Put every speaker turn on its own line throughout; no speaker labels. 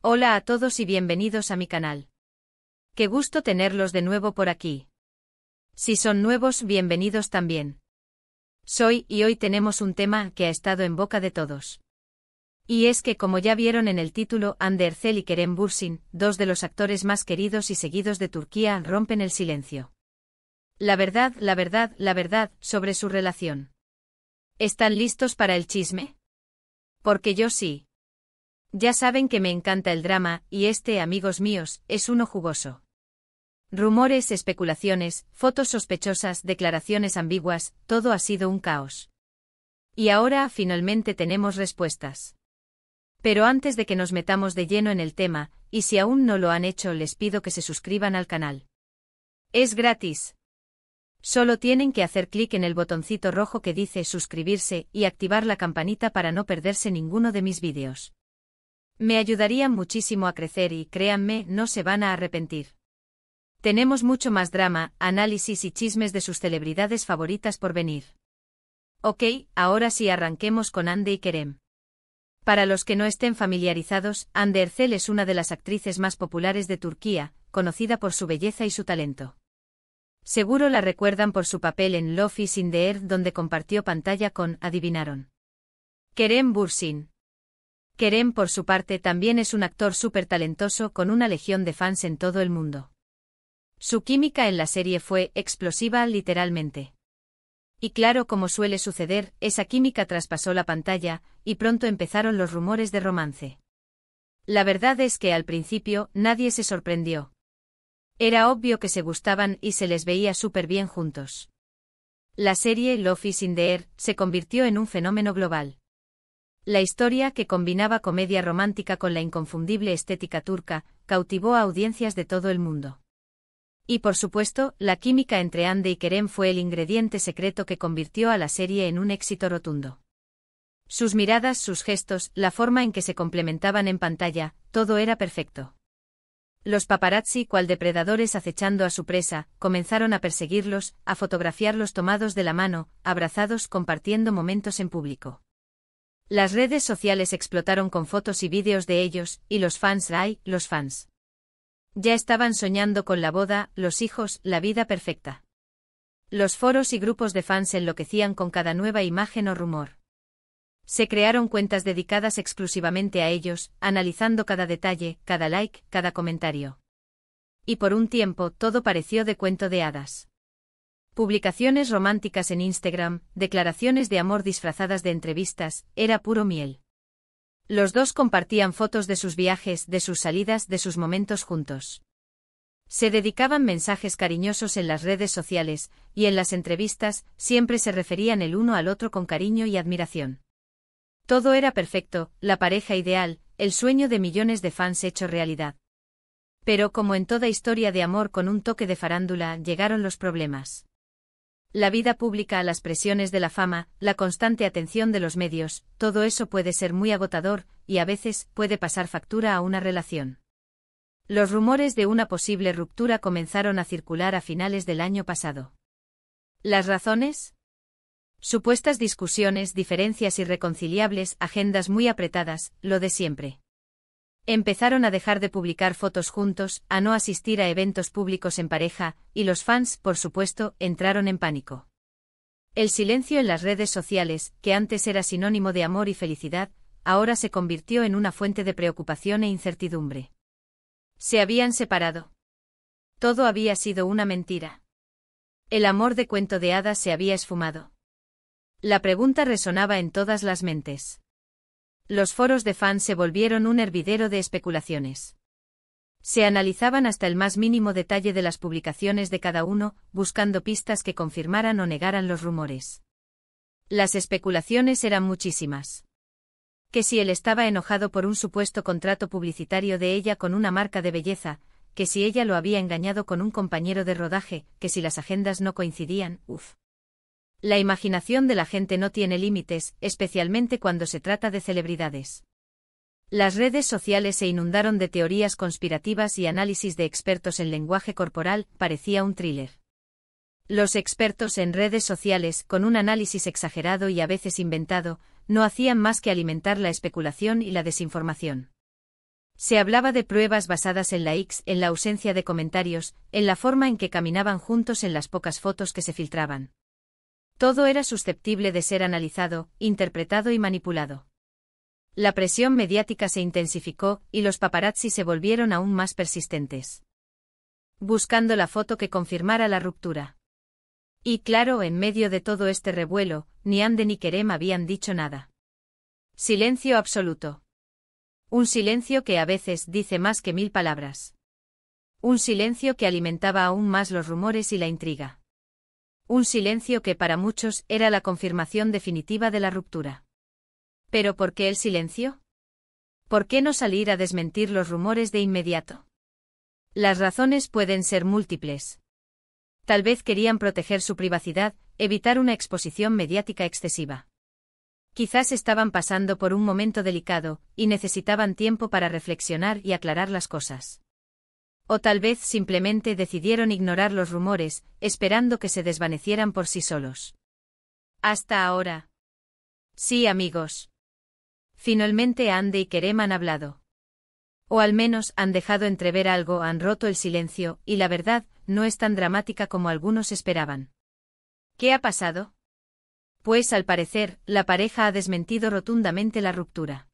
Hola a todos y bienvenidos a mi canal. Qué gusto tenerlos de nuevo por aquí. Si son nuevos, bienvenidos también. Y hoy tenemos un tema que ha estado en boca de todos. Y es que, como ya vieron en el título, Hande Erçel y Kerem Bürsin, dos de los actores más queridos y seguidos de Turquía, rompen el silencio. La verdad sobre su relación. ¿Están listos para el chisme? Porque yo sí. Ya saben que me encanta el drama, y amigos míos, es uno jugoso. Rumores, especulaciones, fotos sospechosas, declaraciones ambiguas, todo ha sido un caos. Y ahora, finalmente tenemos respuestas. Pero antes de que nos metamos de lleno en el tema, y si aún no lo han hecho, les pido que se suscriban al canal. Es gratis. Solo tienen que hacer clic en el botoncito rojo que dice suscribirse y activar la campanita para no perderse ninguno de mis vídeos. Me ayudarían muchísimo a crecer y, créanme, no se van a arrepentir. Tenemos mucho más drama, análisis y chismes de sus celebridades favoritas por venir. Ok, ahora sí arranquemos con Hande y Kerem. Para los que no estén familiarizados, Hande Erçel es una de las actrices más populares de Turquía, conocida por su belleza y su talento. Seguro la recuerdan por su papel en Love is in the Air, donde compartió pantalla con, adivinaron, Kerem Bürsin. Kerem, por su parte, también es un actor súper talentoso con una legión de fans en todo el mundo. Su química en la serie fue explosiva, literalmente. Y claro, como suele suceder, esa química traspasó la pantalla, y pronto empezaron los rumores de romance. La verdad es que al principio nadie se sorprendió. Era obvio que se gustaban y se les veía súper bien juntos. La serie Love is in the Air se convirtió en un fenómeno global. La historia, que combinaba comedia romántica con la inconfundible estética turca, cautivó a audiencias de todo el mundo. Y por supuesto, la química entre Hande y Kerem fue el ingrediente secreto que convirtió a la serie en un éxito rotundo. Sus miradas, sus gestos, la forma en que se complementaban en pantalla, todo era perfecto. Los paparazzi, cual depredadores acechando a su presa, comenzaron a perseguirlos, a fotografiarlos tomados de la mano, abrazados, compartiendo momentos en público. Las redes sociales explotaron con fotos y vídeos de ellos, y los fans ya estaban soñando con la boda, los hijos, la vida perfecta. Los foros y grupos de fans enloquecían con cada nueva imagen o rumor. Se crearon cuentas dedicadas exclusivamente a ellos, analizando cada detalle, cada like, cada comentario. Y por un tiempo todo pareció de cuento de hadas. Publicaciones románticas en Instagram, declaraciones de amor disfrazadas de entrevistas, era puro miel. Los dos compartían fotos de sus viajes, de sus salidas, de sus momentos juntos. Se dedicaban mensajes cariñosos en las redes sociales, y en las entrevistas, siempre se referían el uno al otro con cariño y admiración. Todo era perfecto, la pareja ideal, el sueño de millones de fans hecho realidad. Pero como en toda historia de amor con un toque de farándula, llegaron los problemas. La vida pública, las presiones de la fama, la constante atención de los medios, todo eso puede ser muy agotador, y a veces puede pasar factura a una relación. Los rumores de una posible ruptura comenzaron a circular a finales del año pasado. ¿Las razones? Supuestas discusiones, diferencias irreconciliables, agendas muy apretadas, lo de siempre. Empezaron a dejar de publicar fotos juntos, a no asistir a eventos públicos en pareja, y los fans, por supuesto, entraron en pánico. El silencio en las redes sociales, que antes era sinónimo de amor y felicidad, ahora se convirtió en una fuente de preocupación e incertidumbre. ¿Se habían separado? Todo había sido una mentira. El amor de cuento de hadas se había esfumado. La pregunta resonaba en todas las mentes. Los foros de fans se volvieron un hervidero de especulaciones. Se analizaban hasta el más mínimo detalle de las publicaciones de cada uno, buscando pistas que confirmaran o negaran los rumores. Las especulaciones eran muchísimas. Que si él estaba enojado por un supuesto contrato publicitario de ella con una marca de belleza, que si ella lo había engañado con un compañero de rodaje, que si las agendas no coincidían, La imaginación de la gente no tiene límites, especialmente cuando se trata de celebridades. Las redes sociales se inundaron de teorías conspirativas y análisis de expertos en lenguaje corporal, parecía un thriller. Los expertos en redes sociales, con un análisis exagerado y a veces inventado, no hacían más que alimentar la especulación y la desinformación. Se hablaba de pruebas basadas en likes, en la ausencia de comentarios, en la forma en que caminaban juntos en las pocas fotos que se filtraban. Todo era susceptible de ser analizado, interpretado y manipulado. La presión mediática se intensificó y los paparazzi se volvieron aún más persistentes, buscando la foto que confirmara la ruptura. Y claro, en medio de todo este revuelo, ni Hande ni Kerem habían dicho nada. Silencio absoluto. Un silencio que a veces dice más que 1000 palabras. Un silencio que alimentaba aún más los rumores y la intriga. Un silencio que para muchos era la confirmación definitiva de la ruptura. ¿Pero por qué el silencio? ¿Por qué no salir a desmentir los rumores de inmediato? Las razones pueden ser múltiples. Tal vez querían proteger su privacidad, evitar una exposición mediática excesiva. Quizás estaban pasando por un momento delicado, y necesitaban tiempo para reflexionar y aclarar las cosas. O tal vez simplemente decidieron ignorar los rumores, esperando que se desvanecieran por sí solos. Hasta ahora. Sí, amigos. Finalmente Hande y Kerem han hablado. O al menos han dejado entrever algo, han roto el silencio, y la verdad, no es tan dramática como algunos esperaban. ¿Qué ha pasado? Pues al parecer, la pareja ha desmentido rotundamente la ruptura.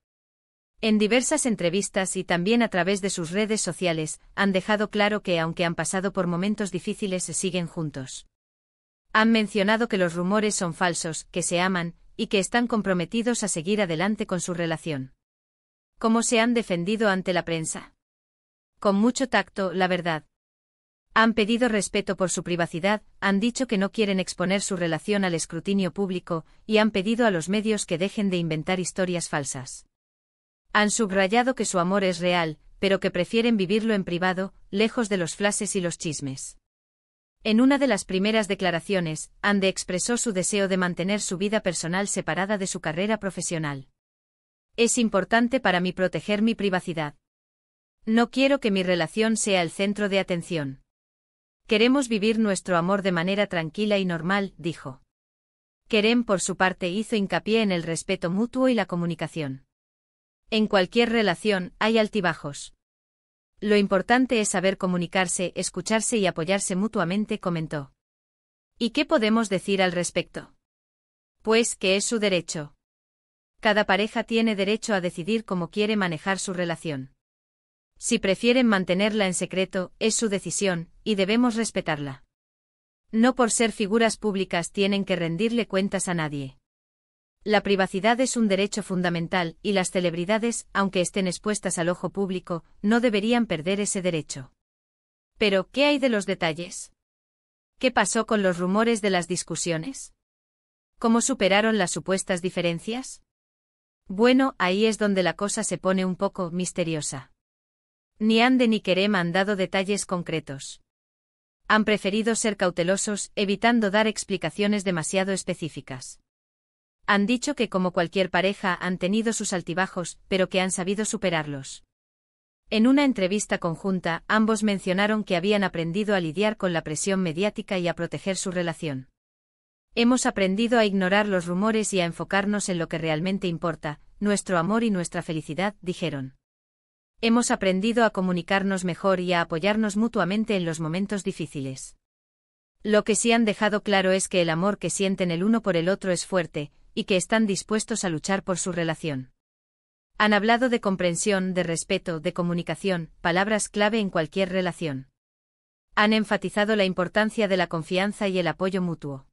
En diversas entrevistas y también a través de sus redes sociales, han dejado claro que aunque han pasado por momentos difíciles se siguen juntos. Han mencionado que los rumores son falsos, que se aman, y que están comprometidos a seguir adelante con su relación. ¿Cómo se han defendido ante la prensa? Con mucho tacto, la verdad. Han pedido respeto por su privacidad, han dicho que no quieren exponer su relación al escrutinio público, y han pedido a los medios que dejen de inventar historias falsas. Han subrayado que su amor es real, pero que prefieren vivirlo en privado, lejos de los flashes y los chismes. En una de las primeras declaraciones, Hande expresó su deseo de mantener su vida personal separada de su carrera profesional. Es importante para mí proteger mi privacidad. No quiero que mi relación sea el centro de atención. Queremos vivir nuestro amor de manera tranquila y normal, dijo. Kerem por su parte hizo hincapié en el respeto mutuo y la comunicación. En cualquier relación hay altibajos. Lo importante es saber comunicarse, escucharse y apoyarse mutuamente, comentó. ¿Y qué podemos decir al respecto? Pues que es su derecho. Cada pareja tiene derecho a decidir cómo quiere manejar su relación. Si prefieren mantenerla en secreto, es su decisión, y debemos respetarla. No por ser figuras públicas tienen que rendirle cuentas a nadie. La privacidad es un derecho fundamental, y las celebridades, aunque estén expuestas al ojo público, no deberían perder ese derecho. Pero, ¿qué hay de los detalles? ¿Qué pasó con los rumores de las discusiones? ¿Cómo superaron las supuestas diferencias? Bueno, ahí es donde la cosa se pone un poco misteriosa. Ni Hande ni Kerem han dado detalles concretos. Han preferido ser cautelosos, evitando dar explicaciones demasiado específicas. Han dicho que como cualquier pareja han tenido sus altibajos, pero que han sabido superarlos. En una entrevista conjunta, ambos mencionaron que habían aprendido a lidiar con la presión mediática y a proteger su relación. Hemos aprendido a ignorar los rumores y a enfocarnos en lo que realmente importa, nuestro amor y nuestra felicidad, dijeron. Hemos aprendido a comunicarnos mejor y a apoyarnos mutuamente en los momentos difíciles. Lo que sí han dejado claro es que el amor que sienten el uno por el otro es fuerte, y que están dispuestos a luchar por su relación. Han hablado de comprensión, de respeto, de comunicación, palabras clave en cualquier relación. Han enfatizado la importancia de la confianza y el apoyo mutuo.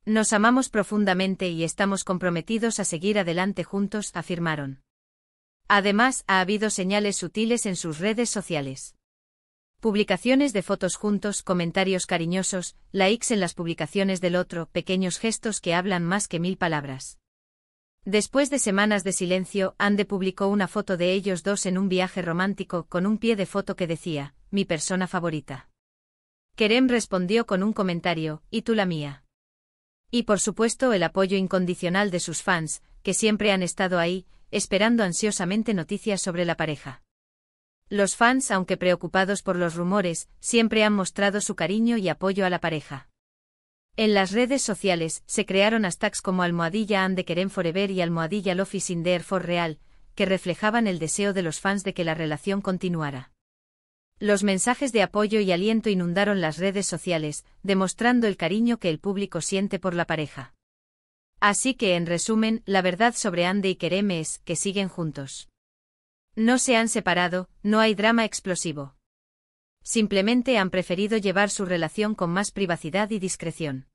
Nos amamos profundamente y estamos comprometidos a seguir adelante juntos, afirmaron. Además, ha habido señales sutiles en sus redes sociales. Publicaciones de fotos juntos, comentarios cariñosos, likes en las publicaciones del otro, pequeños gestos que hablan más que 1000 palabras. Después de semanas de silencio, Hande publicó una foto de ellos dos en un viaje romántico con un pie de foto que decía, mi persona favorita. Kerem respondió con un comentario, y tú la mía. Y por supuesto el apoyo incondicional de sus fans, que siempre han estado ahí, esperando ansiosamente noticias sobre la pareja. Los fans, aunque preocupados por los rumores, siempre han mostrado su cariño y apoyo a la pareja. En las redes sociales, se crearon hashtags como #Hande Kerem Forever y #LoveIsInThereForReal, que reflejaban el deseo de los fans de que la relación continuara. Los mensajes de apoyo y aliento inundaron las redes sociales, demostrando el cariño que el público siente por la pareja. Así que, en resumen, la verdad sobre Ande y Kerem es que siguen juntos. No se han separado, no hay drama explosivo. Simplemente han preferido llevar su relación con más privacidad y discreción.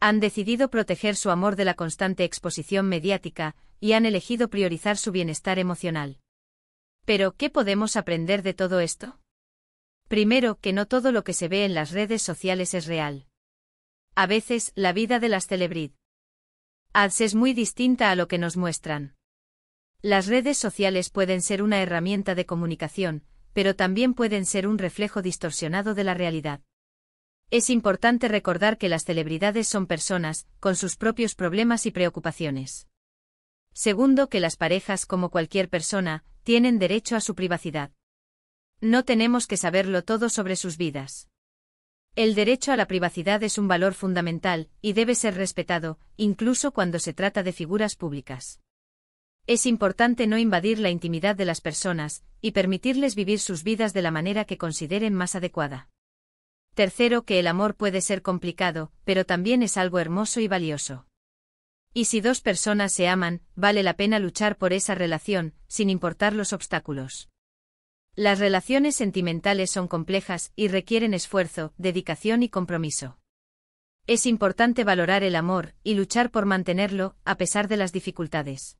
Han decidido proteger su amor de la constante exposición mediática, y han elegido priorizar su bienestar emocional. Pero, ¿qué podemos aprender de todo esto? Primero, que no todo lo que se ve en las redes sociales es real. A veces, la vida de las celebridades es muy distinta a lo que nos muestran. Las redes sociales pueden ser una herramienta de comunicación, pero también pueden ser un reflejo distorsionado de la realidad. Es importante recordar que las celebridades son personas, con sus propios problemas y preocupaciones. Segundo, que las parejas, como cualquier persona, tienen derecho a su privacidad. No tenemos que saberlo todo sobre sus vidas. El derecho a la privacidad es un valor fundamental, y debe ser respetado, incluso cuando se trata de figuras públicas. Es importante no invadir la intimidad de las personas, y permitirles vivir sus vidas de la manera que consideren más adecuada. Tercero, que el amor puede ser complicado, pero también es algo hermoso y valioso. Y si dos personas se aman, vale la pena luchar por esa relación, sin importar los obstáculos. Las relaciones sentimentales son complejas y requieren esfuerzo, dedicación y compromiso. Es importante valorar el amor y luchar por mantenerlo, a pesar de las dificultades.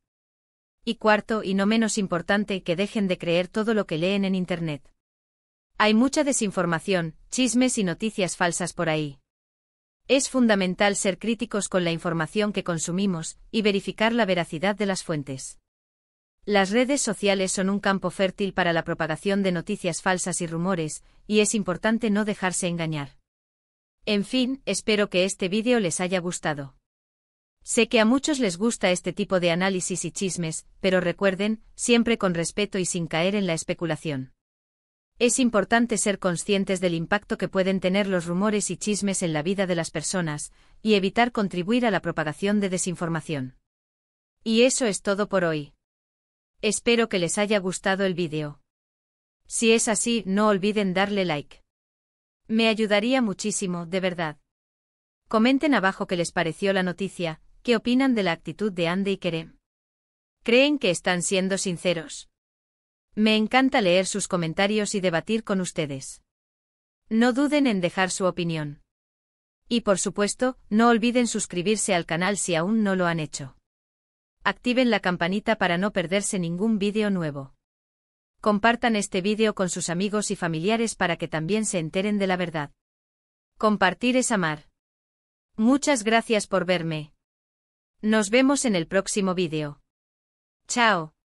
Y cuarto, y no menos importante, que dejen de creer todo lo que leen en Internet. Hay mucha desinformación, chismes y noticias falsas por ahí. Es fundamental ser críticos con la información que consumimos y verificar la veracidad de las fuentes. Las redes sociales son un campo fértil para la propagación de noticias falsas y rumores, y es importante no dejarse engañar. En fin, espero que este vídeo les haya gustado. Sé que a muchos les gusta este tipo de análisis y chismes, pero recuerden, siempre con respeto y sin caer en la especulación. Es importante ser conscientes del impacto que pueden tener los rumores y chismes en la vida de las personas, y evitar contribuir a la propagación de desinformación. Y eso es todo por hoy. Espero que les haya gustado el vídeo. Si es así, no olviden darle like. Me ayudaría muchísimo, de verdad. Comenten abajo qué les pareció la noticia, qué opinan de la actitud de Ande y Kerem. ¿Creen que están siendo sinceros? Me encanta leer sus comentarios y debatir con ustedes. No duden en dejar su opinión. Y por supuesto, no olviden suscribirse al canal si aún no lo han hecho. Activen la campanita para no perderse ningún vídeo nuevo. Compartan este vídeo con sus amigos y familiares para que también se enteren de la verdad. Compartir es amar. Muchas gracias por verme. Nos vemos en el próximo vídeo. Chao.